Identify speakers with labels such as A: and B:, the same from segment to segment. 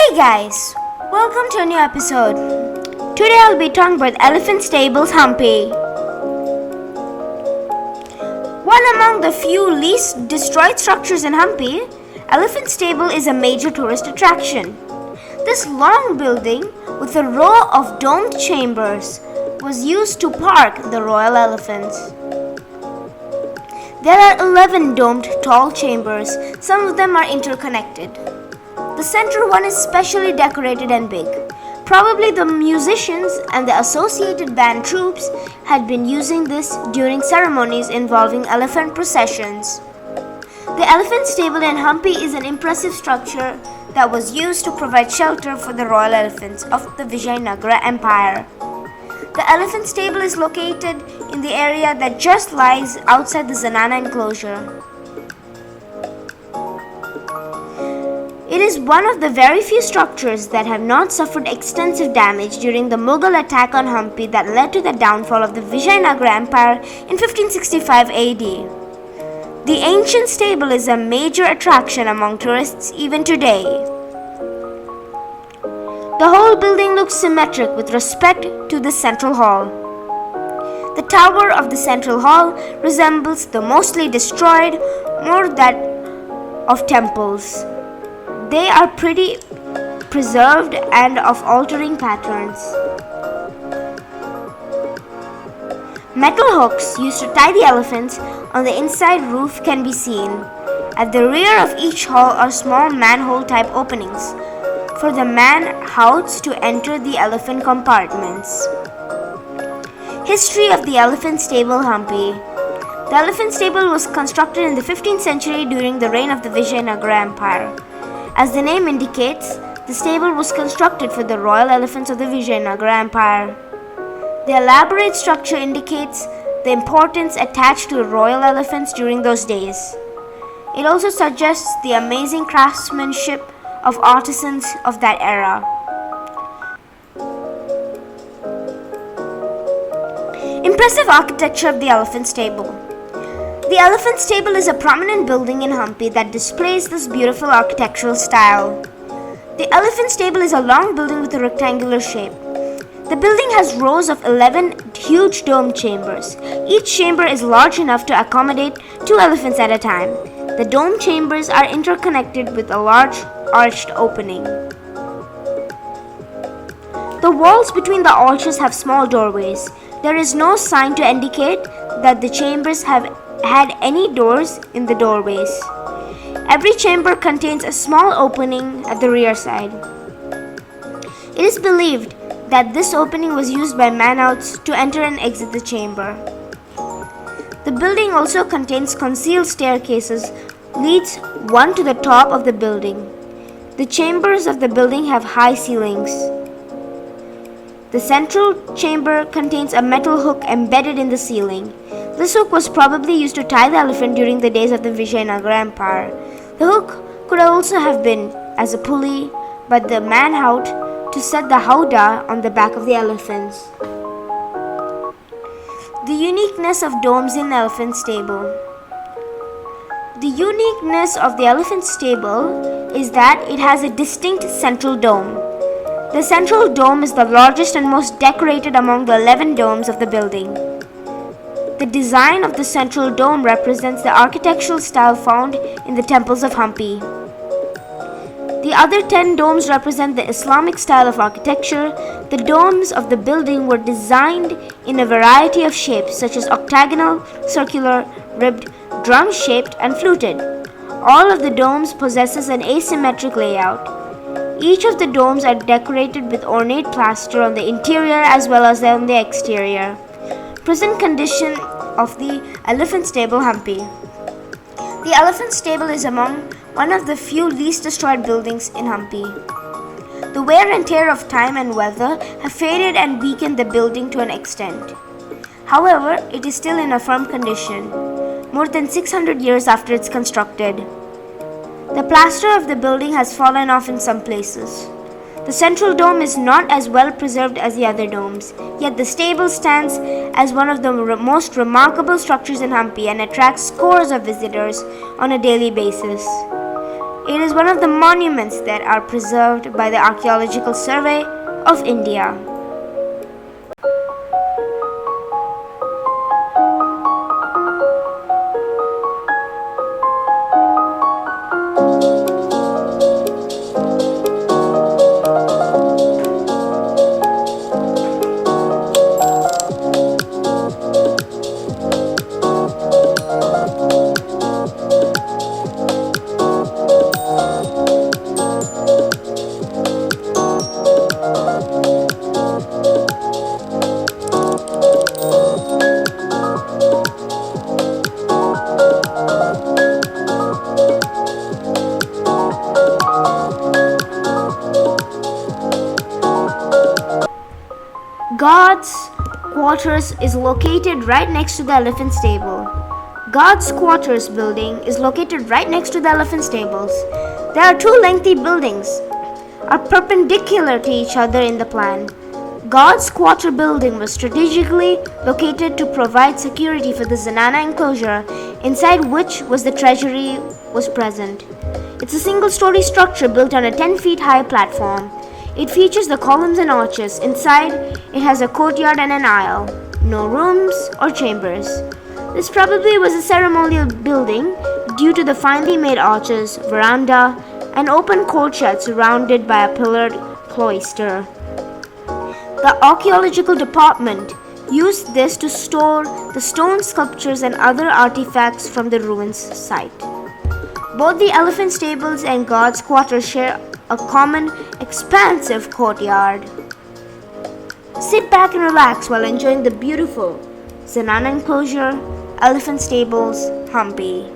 A: Hey guys, welcome to a new episode. Today I'll be talking about Elephant Stables Hampi. One among the few least destroyed structures in Hampi, Elephant Stable is a major tourist attraction. This long building with a row of domed chambers was used to park the royal elephants. There are 11 domed tall chambers, some of them are interconnected. The central one is specially decorated and big. Probably the musicians and the associated band troupes had been using this during ceremonies involving elephant processions. The elephant stable in Hampi is an impressive structure that was used to provide shelter for the royal elephants of the Vijayanagara Empire. The elephant stable is located in the area that just lies outside the Zenana Enclosure. It is one of the very few structures that have not suffered extensive damage during the Mughal attack on Hampi that led to the downfall of the Vijayanagara Empire in 1565 AD. The ancient stable is a major attraction among tourists even today. The whole building looks symmetric with respect to the central hall. The tower of the central hall resembles the mostly destroyed more that of temples. They are pretty preserved and of altering patterns. Metal hooks used to tie the elephants on the inside roof can be seen. At the rear of each hall are small manhole-type openings for the man-houts to enter the elephant compartments. History of the Elephant Stable Hampi. The elephant stable was constructed in the 15th century during the reign of the Vijayanagara Empire. As the name indicates, the stable was constructed for the royal elephants of the Vijayanagara Empire. The elaborate structure indicates the importance attached to royal elephants during those days. It also suggests the amazing craftsmanship of artisans of that era. Impressive architecture of the elephant stable. The elephant stable is a prominent building in Hampi that displays this beautiful architectural style. The elephant stable is a long building with a rectangular shape. The building has rows of 11 huge domed chambers. Each chamber is large enough to accommodate 2 elephants at a time. The domed chambers are interconnected with a large arched opening. The walls between the arches have small doorways. There is no sign to indicate that the chambers have had any doors in the doorways. Every chamber contains a small opening at the rear side. It is believed that this opening was used by man-outs to enter and exit the chamber. The building also contains concealed staircases leads one to the top of the building. The chambers of the building have high ceilings. The central chamber contains a metal hook embedded in the ceiling. This hook was probably used to tie the elephant during the days of the Vijayanagara Empire. The hook could also have been as a pulley by the man-hout to set the howdah on the back of the elephants. The uniqueness of domes in elephant stable. The uniqueness of the elephant stable is that it has a distinct central dome. The central dome is the largest and most decorated among the 11 domes of the building. The design of the central dome represents the architectural style found in the temples of Hampi. The other 10 domes represent the Islamic style of architecture. The domes of the building were designed in a variety of shapes such as octagonal, circular, ribbed, drum-shaped and fluted. All of the domes possesses an asymmetric layout. Each of the domes are decorated with ornate plaster on the interior as well as on the exterior. Present condition of the elephant stable Hampi. The elephant stable is among one of the few least destroyed buildings in Hampi. The wear and tear of time and weather have faded and weakened the building to an extent. However, it is still in a firm condition, more than 600 years after it's constructed. The plaster of the building has fallen off in some places. The central dome is not as well preserved as the other domes, yet the stable stands as one of the most remarkable structures in Hampi and attracts scores of visitors on a daily basis. It is one of the monuments that are preserved by the Archaeological Survey of India. Guards' quarters is located right next to the elephant stable. Guards' quarters building is located right next to the elephant stables. There are two lengthy buildings are perpendicular to each other in the plan. Guards' quarter building was strategically located to provide security for the Zenana Enclosure, inside which was the treasury was present. It's a single-story structure built on a 10 feet high platform. It features the columns and arches. Inside, it has a courtyard and an aisle. No rooms or chambers. This probably was a ceremonial building due to the finely made arches, veranda, and open courtyard surrounded by a pillared cloister. The archaeological department used this to store the stone sculptures and other artifacts from the ruins site. Both the elephant stables and guards' quarters share a common, expansive courtyard. Sit back and relax while enjoying the beautiful Zenana Enclosure, Elephant Stables, Hampi.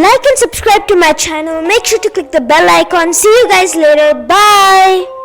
A: Like and subscribe to my channel. Make sure to click the bell icon. See you guys later. Bye.